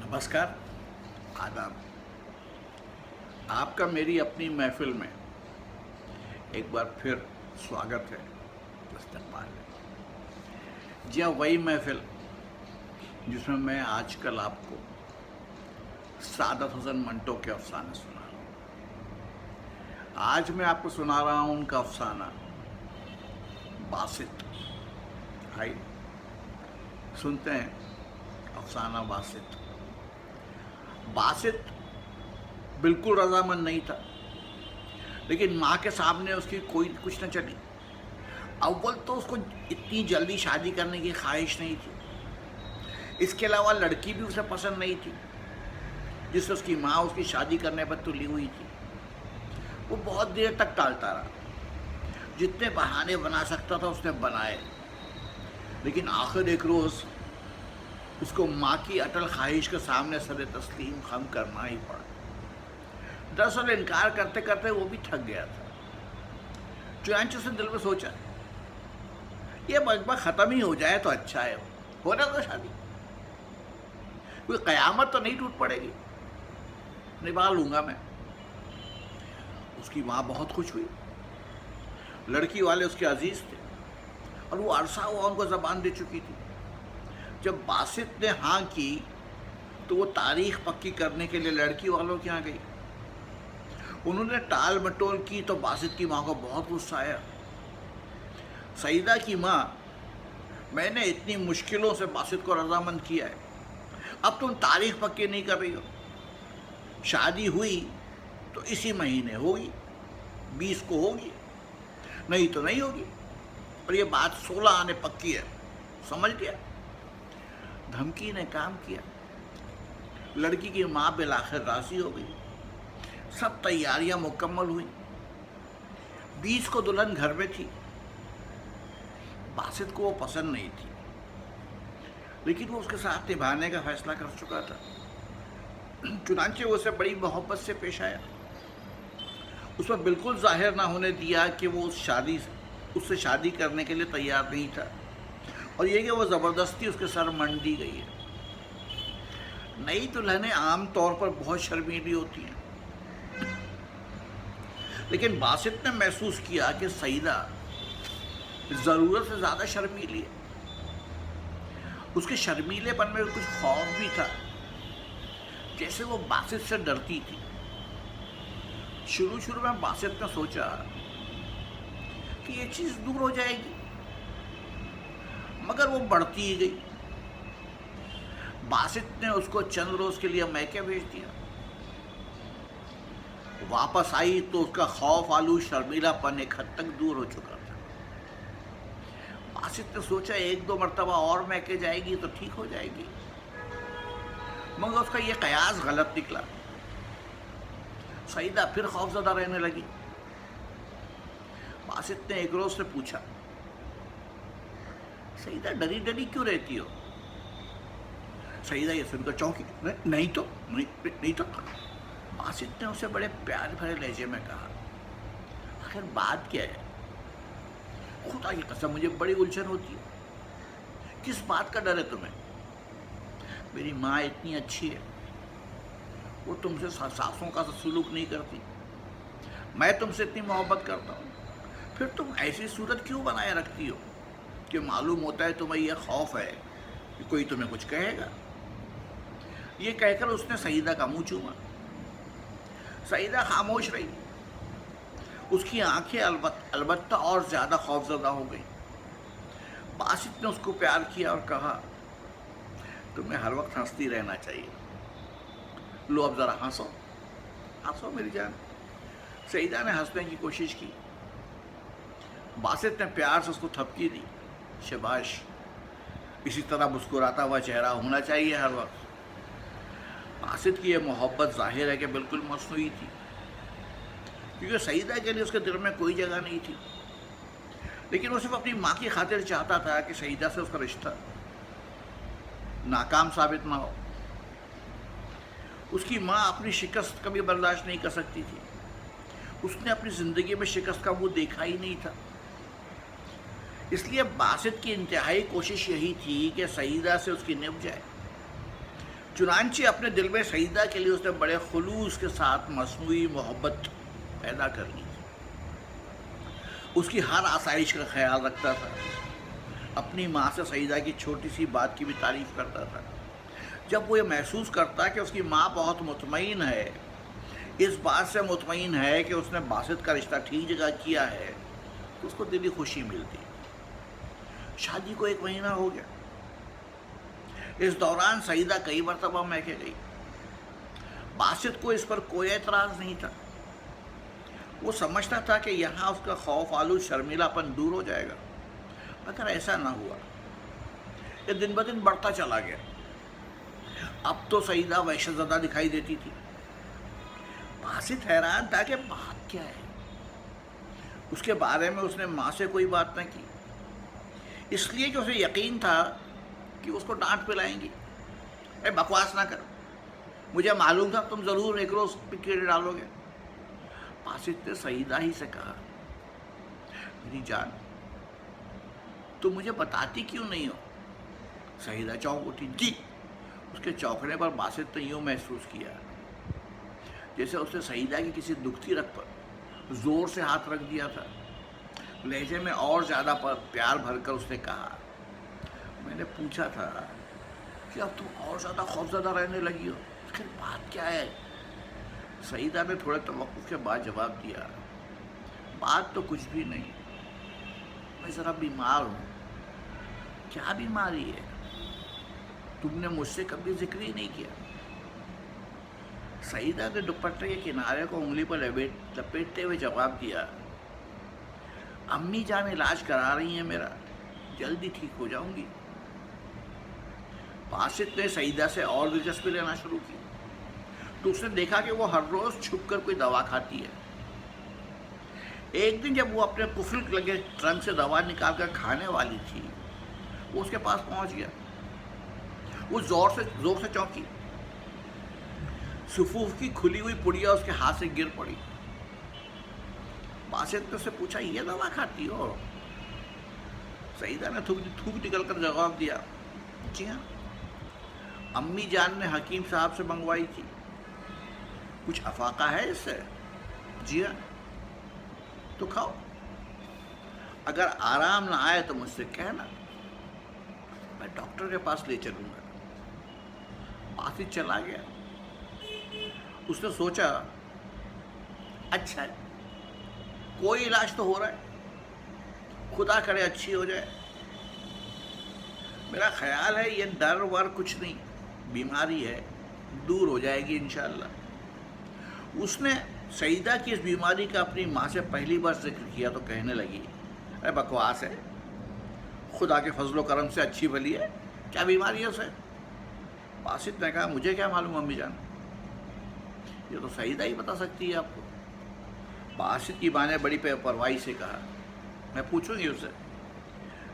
नमस्कार, आदाब। आपका मेरी अपनी महफिल में एक बार फिर स्वागत है, इस्तकबाल है। जी हाँ, वही महफिल जिसमें मैं आजकल आपको सादत हसन मंटो के अफसाने सुना रहा हूँ। आज मैं आपको सुना रहा हूँ उनका अफसाना बासित। आइए सुनते हैं अफसाना बासित। बासित बिल्कुल रजामंद नहीं था, लेकिन माँ के सामने उसकी कोई कुछ न चली। अव्वल तो उसको इतनी जल्दी शादी करने की ख्वाहिश नहीं थी, इसके अलावा लड़की भी उसे पसंद नहीं थी जिससे उसकी माँ उसकी शादी करने पर तुली हुई थी। वो बहुत देर तक टालता रहा, जितने बहाने बना सकता था उसने बनाए, लेकिन आखिर एक रोज़ उसको माँ की अटल ख्वाहिश के सामने सर तस्लीम खम करना ही पड़ा। दरअसल इनकार करते करते वो भी थक गया था। चुनांचे उसने दिल में सोचा, ये मजबा ख़त्म ही हो जाए तो अच्छा है, होना तो शादी, कोई क़यामत तो नहीं टूट पड़ेगी, निभा लूँगा मैं। उसकी माँ बहुत खुश हुई। लड़की वाले उसके अजीज़ थे और वो अरसा हुआ उनको ज़बान दे चुकी थी। जब बासित ने हाँ की तो वो तारीख पक्की करने के लिए लड़की वालों के यहाँ गई। उन्होंने टाल मटोल की तो बासित की माँ को बहुत गुस्सा आया। सईदा की माँ, मैंने इतनी मुश्किलों से बासित को रजामंद किया है, अब तुम तारीख पक्की नहीं कर रही हो। शादी हुई तो इसी महीने होगी, 20 को होगी, नहीं तो नहीं होगी, और ये बात 16 आने पक्की है, समझ लिया। धमकी ने काम किया। लड़की की माँ बिलाखिर राजी हो गई। सब तैयारियां मुकम्मल हुई। 20 को दुल्हन घर में थी। बासित को वो पसंद नहीं थी, लेकिन वो उसके साथ निभाने का फैसला कर चुका था। चुनांचे वो उसे बड़ी मोहब्बत से पेश आया। उसमें बिल्कुल जाहिर ना होने दिया कि वो उससे शादी करने के लिए तैयार नहीं था, और ये कि वो ज़बरदस्ती उसके सर मंडी गई है। नई दुल्हनें आम तौर पर बहुत शर्मीली होती हैं, लेकिन बासित ने महसूस किया कि सईदा ज़रूरत से ज़्यादा शर्मीली है। उसके शर्मीलेपन में कुछ खौफ भी था, जैसे वो बासित से डरती थी। शुरू में बासित ने सोचा कि ये चीज़ दूर हो जाएगी, मगर वो बढ़ती ही गई। बासित ने उसको चंद रोज के लिए मैके भेज दिया। वापस आई तो उसका खौफ आलू शर्मीलापन एक हद तक दूर हो चुका था। बासित ने सोचा 1-2 मरतबा और मैके जाएगी तो ठीक हो जाएगी, मगर उसका यह कयास गलत निकला। सईदा फिर खौफजदा रहने लगी। बासित ने एक रोज से पूछा, सईदा डरी डरी क्यों रहती हो? सईदा ये सुनकर चौंकी। नहीं तो। बासित ने उसे बड़े प्यार भरे लहजे में कहा, आखिर बात क्या है? खुदा की कसम मुझे बड़ी उलझन होती है। किस बात का डर है तुम्हें? मेरी माँ इतनी अच्छी है, वो तुमसे सासों का सुलूक नहीं करती। मैं तुमसे इतनी मोहब्बत करता हूँ, फिर तुम ऐसी सूरत क्यों बनाए रखती हो कि मालूम होता है तुम्हें यह खौफ है कि कोई तुम्हें कुछ कहेगा। ये कहकर उसने सईदा का मुंह चूमा। सईदा खामोश रही। उसकी आंखें अलबत्ता और ज़्यादा खौफजदा हो गई। बासित ने उसको प्यार किया और कहा, तुम्हें हर वक्त हंसती रहना चाहिए। लो अब ज़रा हंसो मेरी जान। सईदा ने हंसने की कोशिश की। बासित ने प्यार से उसको थपकी दी। शाबाश, इसी तरह मुस्कुराता हुआ चेहरा होना चाहिए हर वक्त। बासित की यह मोहब्बत जाहिर है कि बिल्कुल मसनूई थी, क्योंकि सईदा के लिए उसके दिल में कोई जगह नहीं थी। लेकिन वो सिर्फ अपनी माँ की खातिर चाहता था कि सईदा से उसका रिश्ता नाकाम साबित ना हो। उसकी माँ अपनी शिकस्त कभी बर्दाश्त नहीं कर सकती थी। उसने अपनी ज़िंदगी में शिकस्त का मुँह देखा ही नहीं था। इसलिए बासित की इंतहाई कोशिश यही थी कि सईदा से उसकी निभ जाए। चुनांचे अपने दिल में सईदा के लिए उसने बड़े खुलूस के साथ मसनूई मोहब्बत पैदा कर ली। उसकी हर आसाइश का ख्याल रखता था। अपनी माँ से सईदा की छोटी सी बात की भी तारीफ करता था। जब वो ये महसूस करता कि उसकी माँ बहुत मुतमईन है, इस बात से मुतमईन है कि उसने बासित का रिश्ता ठीक जगह किया है, तो उसको दिली खुशी मिलती। शादी को 1 महीना हो गया। इस दौरान सईदा कई मरतबा मैके गई। बासित को इस पर कोई एतराज़ नहीं था। वो समझता था कि यहाँ उसका खौफ आलूद शर्मिलापन दूर हो जाएगा, मगर ऐसा ना हुआ। ये दिन ब दिन बढ़ता चला गया। अब तो सईदा वहशतज़दा दिखाई देती थी। बासित हैरान था कि बात क्या है। उसके बारे में उसने माँ से कोई बात न की, इसलिए कि उसे यकीन था कि उसको डांट पिलाएंगी। अरे बकवास ना करो, मुझे मालूम था तुम ज़रूर एक रोज़ कीड़े डालोगे। बासित ने सईदा ही से कहा, मेरी जान, तुम मुझे बताती क्यों नहीं हो? सईदा चौंक उठी। जी। उसके चौंकने पर बासित ने यूँ महसूस किया जैसे उसने सईदा की किसी दुखती रग पर जोर से हाथ रख दिया था। लहजे में और ज़्यादा प्यार भरकर उसने कहा, मैंने पूछा था कि अब तुम और ज़्यादा खौफज़दा रहने लगी हो, आखिर बात क्या है? सईदा ने थोड़े तवक्कुफ के बाद जवाब दिया, बात तो कुछ भी नहीं, मैं ज़रा बीमार हूँ। क्या बीमारी है? तुमने मुझसे कभी जिक्र ही नहीं किया। सईदा ने दुपट्टे के किनारे को उंगली पर लपेटते हुए जवाब दिया, अम्मी जान इलाज करा रही हैं मेरा, जल्दी ठीक हो जाऊंगी। बासित ने सईदा से और दिलचस्पी लेना शुरू की तो उसने देखा कि वो हर रोज़ छुपकर कोई दवा खाती है। एक दिन जब वो अपने कुफल लगे ट्रंक से दवा निकालकर खाने वाली थी, वो उसके पास पहुंच गया। वो जोर से चौंकी। सुफूफ की खुली हुई पुड़िया उसके हाथ से गिर पड़ी। बासित ने उससे पूछा, ये दवा खाती हो? सईदा ने थूक निकलकर जवाब दिया, जी हाँ, अम्मी जान ने हकीम साहब से मंगवाई थी। कुछ अफाका है इससे? जी हाँ। तो खाओ, अगर आराम ना आए तो मुझसे कहना, मैं डॉक्टर के पास ले चलूँगा। बासित चला गया। उसने सोचा, अच्छा है, कोई इलाज तो हो रहा है, खुदा करे अच्छी हो जाए। मेरा ख्याल है ये डर वर कुछ नहीं, बीमारी है, दूर हो जाएगी इंशाअल्लाह। उसने सईदा की इस बीमारी का अपनी माँ से पहली बार जिक्र किया तो कहने लगी, अरे बकवास है, खुदा के फजलो करम से अच्छी भली है, क्या बीमारी है उसे? बासित ने कहा, मुझे क्या मालूम अम्मी जान, ये तो सईदा ही बता सकती है आपको। बासित की माँ ने बड़ी बेपरवाही से कहा, मैं पूछूंगी उससे।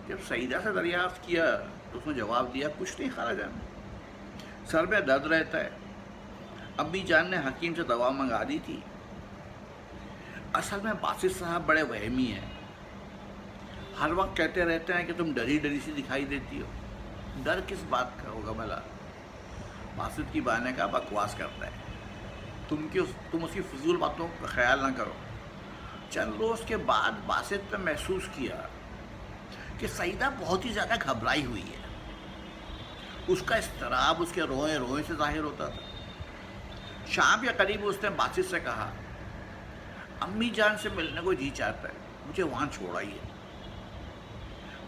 जब सईदा से दरियाफ्त किया तो उसने जवाब दिया, कुछ नहीं खाला जान, सर में दर्द रहता है, अम्मी जान ने हकीम से दवा मंगा दी थी। असल में बासित साहब बड़े वहमी हैं, हर वक्त कहते रहते हैं कि तुम डरी डरी सी दिखाई देती हो। डर किस बात का होगा भला? बासित की माँ ने कहा, बकवास करता है, तुम उसकी फजूल बातों का ख्याल ना करो। चंद रोज़ के बाद बासित ने महसूस किया कि सईदा बहुत ही ज़्यादा घबराई हुई है। उसका इस्तराब उसके रोए रोए से जाहिर होता था। शाम के करीब उसने बासित से कहा, अम्मी जान से मिलने को जी चाहता है, मुझे वहाँ छोड़ आइए।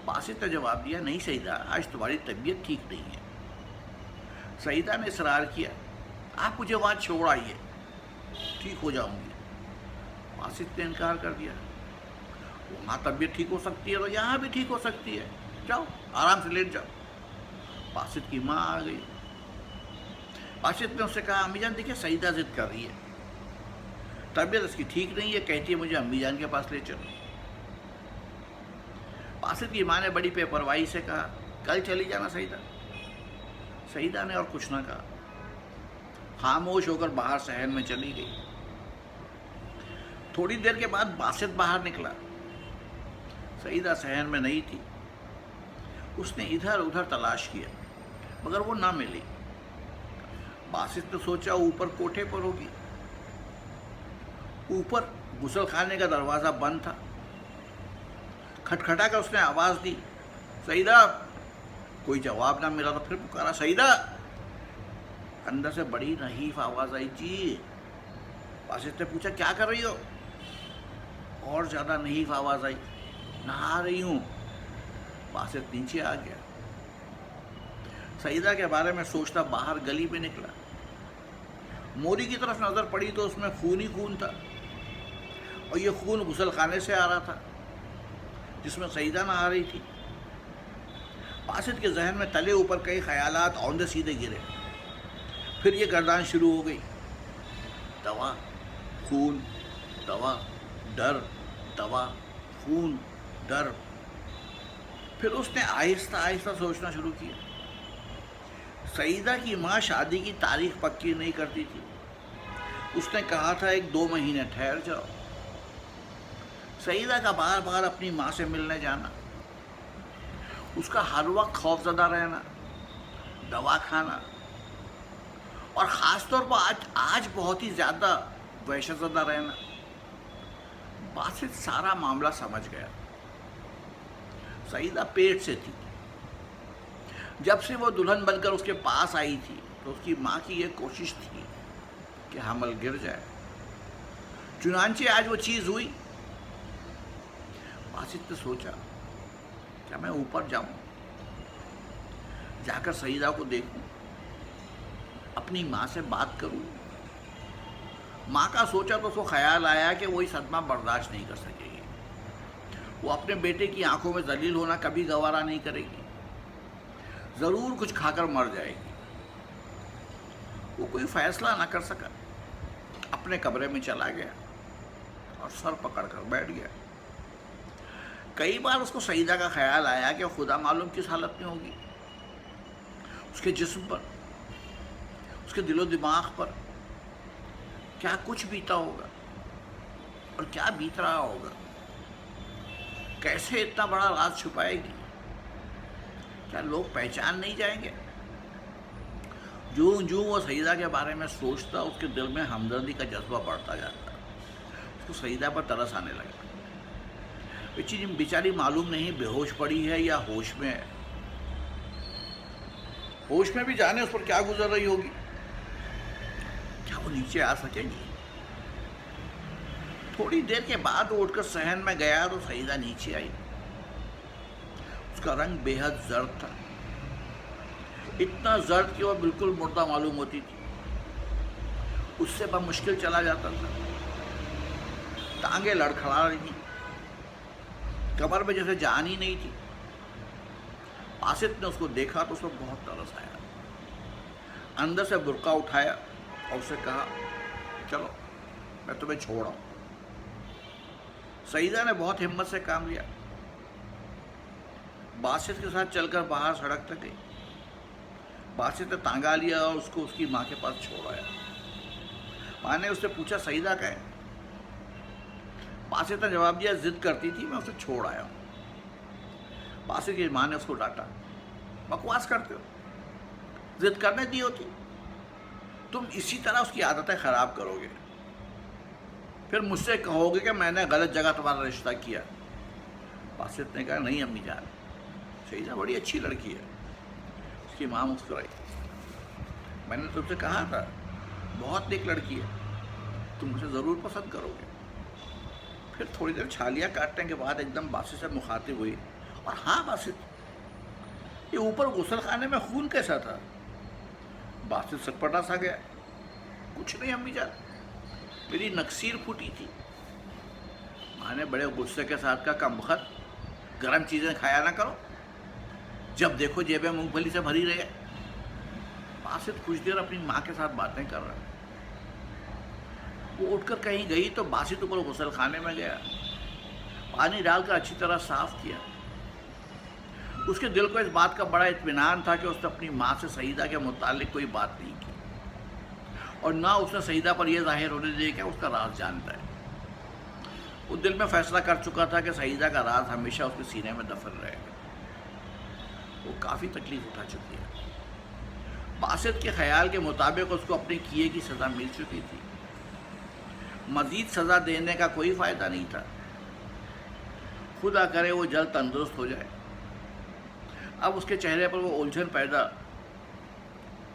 बासित ने जवाब दिया, नहीं सईदा, आज तुम्हारी तबीयत ठीक नहीं है। सईदा ने इसरार किया, आप मुझे वहाँ छोड़ आइए, ठीक हो जाऊंगी। बासित ने इनकार कर दिया, वहाँ तबीयत ठीक हो सकती है तो यहाँ भी ठीक हो सकती है, जाओ आराम से लेट जाओ। बासित की माँ आ गई। बासित ने उससे कहा, अम्मी जान देखिए, सईदा जिद कर रही है, तबीयत उसकी ठीक नहीं है, कहती है मुझे अम्मी जान के पास ले चलो। बासित की माँ ने बड़ी बेपरवाही से कहा, कल चली जाना सईदा। सईदा ने और कुछ ना कहा, खामोश होकर बाहर शहर में चली गई। थोड़ी देर के बाद बासित बाहर निकला। सईदा शहर में नहीं थी। उसने इधर उधर तलाश किया मगर वो ना मिली। बासित ने सोचा ऊपर कोठे पर होगी। ऊपर गुसल खाने का दरवाज़ा बंद था। खटखटा कर उसने आवाज़ दी, सईदा। कोई जवाब ना मिला तो फिर पुकारा, सईदा। अंदर से बड़ी नहीफ आवाज़ आई, जी। बासित ने पूछा, क्या कर रही हो? और ज़्यादा नहीफ आवाज़ आई, नहा रही हूँ। बासित नीचे आ गया। सईदा के बारे में सोचता बाहर गली में निकला। मोरी की तरफ नज़र पड़ी तो उसमें खून ही खून था, और ये खून गुसल खाने से आ रहा था जिसमें सईदा नहा रही थी। बासित के जहन में तले ऊपर कई ख्यालात औंधे सीधे गिरे। फिर ये गर्दान शुरू हो गई, दवा, खून, दवा, डर, दवा, खून, डर। फिर उसने आहिस्ता आहिस्ता सोचना शुरू किया। सईदा की माँ शादी की तारीख पक्की नहीं करती थी। उसने कहा था 1-2 महीने ठहर जाओ। सईदा का बार बार अपनी माँ से मिलने जाना, उसका हर वक्त खौफजदा रहना, दवा खाना, और ख़ास तौर पर आज बहुत ही ज़्यादा वहशतज़दा रहना। बासित सारा मामला समझ गया। सईदा पेट से थी। जब से वो दुल्हन बनकर उसके पास आई थी तो उसकी माँ की ये कोशिश थी कि हमल गिर जाए। चुनांचे आज वो चीज़ हुई। बासित ने सोचा, क्या मैं ऊपर जाऊं, जाकर सईदा को देखूं, अपनी माँ से बात करूं। माँ का सोचा तो उसको ख्याल आया कि वो ये सदमा बर्दाश्त नहीं कर सकेगी। वो अपने बेटे की आंखों में जलील होना कभी गवारा नहीं करेगी। ज़रूर कुछ खाकर मर जाएगी। वो कोई फैसला ना कर सका। अपने कमरे में चला गया और सर पकड़कर बैठ गया। कई बार उसको सईदा का ख्याल आया कि खुदा मालूम किस हालत में होगी। उसके जिस्म पर, उसके दिलो दिमाग पर क्या कुछ बीता होगा, और क्या बीत रहा होगा। कैसे इतना बड़ा राज छुपाएगी? क्या लोग पहचान नहीं जाएंगे? जूं जूं वो सईदा के बारे में सोचता, उसके दिल में हमदर्दी का जज्बा बढ़ता जाता। उसको सईदा पर तरस आने लगा। बेचारी मालूम नहीं बेहोश पड़ी है या होश में है। होश में भी जाने उस पर क्या गुजर रही होगी। क्या वो नीचे आ सकेगी? थोड़ी देर के बाद वो उठकर सहन में गया तो सईदा नीचे आई। उसका रंग बेहद जर्द था, इतना जर्द कि वह बिल्कुल मुर्दा मालूम होती थी। उससे बमुश्किल चला जाता था। टांगे लड़खड़ा रही थी, कमर में जैसे जान ही नहीं थी। बासित ने उसको देखा तो उसको बहुत तरस आया। अंदर से बुर्का उठाया और उससे कहा, चलो मैं तुम्हें छोड़ आऊं। सईदा ने बहुत हिम्मत से काम लिया। बासित के साथ चलकर बाहर सड़क तक गई। बासित ने तांगा लिया और उसको उसकी माँ के पास छोड़ आया। माँ ने उससे पूछा, सईदा का है? बासित ने जवाब दिया, जिद करती थी, मैं उसे छोड़ आया हूँ। बासित की माँ ने उसको डांटा, बकवास करते हो, जिद करने दी होती, तुम इसी तरह उसकी आदतें खराब करोगे, फिर मुझसे कहोगे कि मैंने गलत जगह तुम्हारा रिश्ता किया। बासित ने कहा, नहीं अम्मी जान, सईदा बड़ी अच्छी लड़की है। उसकी माँ मुस्कुराई, मैंने तुमसे कहा था बहुत नेक लड़की है, तुम मुझे ज़रूर पसंद करोगे। फिर थोड़ी देर छालियाँ काटने के बाद एकदम बासित से मुखातिब हुई, और हाँ बासित, ये ऊपर गुसल खाने में खून कैसा था? बासित सटपटा सा गया, कुछ नहीं अम्मी जान, मेरी नक्सीर फूटी थी। माँ ने बड़े गुस्से के साथ कहा, कमबख्त, गर्म चीज़ें खाया ना करो, जब देखो जेबें मूंगफली से भरी रहे। बासित कुछ देर अपनी माँ के साथ बातें कर रहा। वो उठकर कहीं गई तो बासित ऊपर गुसल खाने में गया, पानी डालकर अच्छी तरह साफ किया। उसके दिल को इस बात का बड़ा इत्मीनान था कि उसने अपनी माँ से सईदा के मुतालिक कोई बात नहीं की, और ना उसने सईदा पर यह जाहिर होने दिया कि उसका राज जानता है। वो दिल में फैसला कर चुका था कि सईदा का राज हमेशा उसके सीने में दफन रहेगा। वो काफ़ी तकलीफ उठा चुकी है। باسط کے خیال کے مطابق اس کو اپنے کیے کی سزا مل چکی تھی، مزید سزا دینے کا کوئی فائدہ نہیں تھا، خدا کرے وہ جلد تندرست ہو جائے۔ اب اس کے چہرے پر وہ الجھن پیدا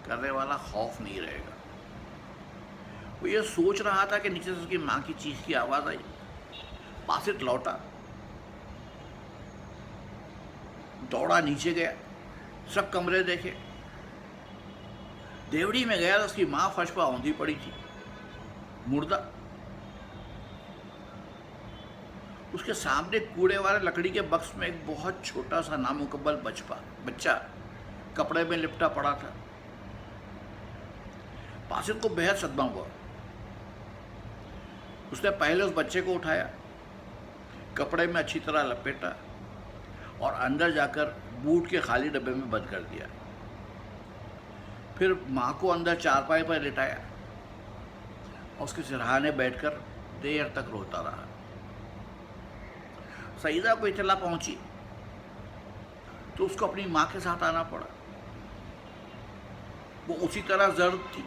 کرنے والا خوف نہیں رہے گا۔ وہ یہ سوچ رہا تھا کہ نیچے سے اس کی ماں کی چیخ کی آواز آئی۔ باسط لوٹا، دوڑا نیچے گیا، سب کمرے دیکھے، دیوڑی میں گیا تو اس کی ماں فرش پر اوندھی پڑی تھی، مردہ۔ اس کے سامنے کوڑے والے لکڑی کے بکس میں ایک بہت چھوٹا سا نامکمل بچہ کپڑے میں لپٹا پڑا تھا۔ باسط کو بہت صدمہ ہوا۔ اس نے پہلے اس بچے کو اٹھایا، کپڑے میں اچھی طرح لپیٹا اور اندر جا کر بوٹ کے خالی ڈبے میں بند کر دیا۔ پھر ماں کو اندر چارپائی پر لٹایا اور اس کے سرہانے بیٹھ کر دیر تک روتا رہا۔ سعیدہ کو اطلاع پہنچی تو اس کو اپنی ماں کے ساتھ آنا پڑا۔ وہ اسی طرح زرد تھی،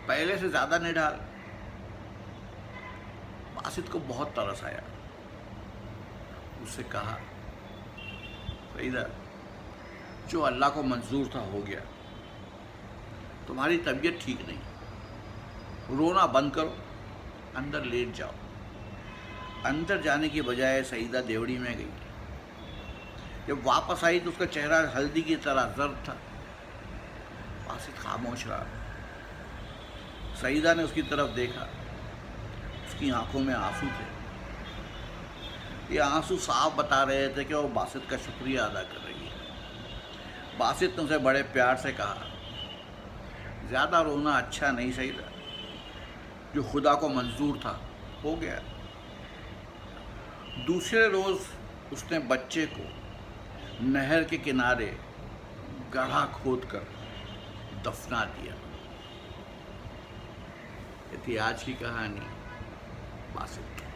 پہلے سے زیادہ نڈھال۔ باسط کو بہت ترس آیا، اس سے کہا، سعیدہ، جو اللہ کو منظور تھا ہو گیا، تمہاری طبیعت ٹھیک نہیں، رونا بند کرو، اندر لیٹ جاؤ۔ اندر جانے کی بجائے سعیدہ دیوڑی میں گئی۔ جب واپس آئی تو اس کا چہرہ ہلدی کی طرح زرد تھا۔ باسط خاموش رہا۔ سعیدہ نے اس کی طرف دیکھا، اس کی آنکھوں میں آنسو تھے۔ یہ آنسو صاف بتا رہے تھے کہ وہ باسط کا شکریہ ادا کر رہی ہے۔ باسط نے اسے بڑے پیار سے کہا، زیادہ رونا اچھا نہیں سعیدہ، جو خدا کو منظور تھا ہو گیا۔ دوسرے روز اس نے بچے کو نہر کے کنارے گڑھا کھود کر دفنا دیا۔ یہ تھی آج کی کہانی باسط۔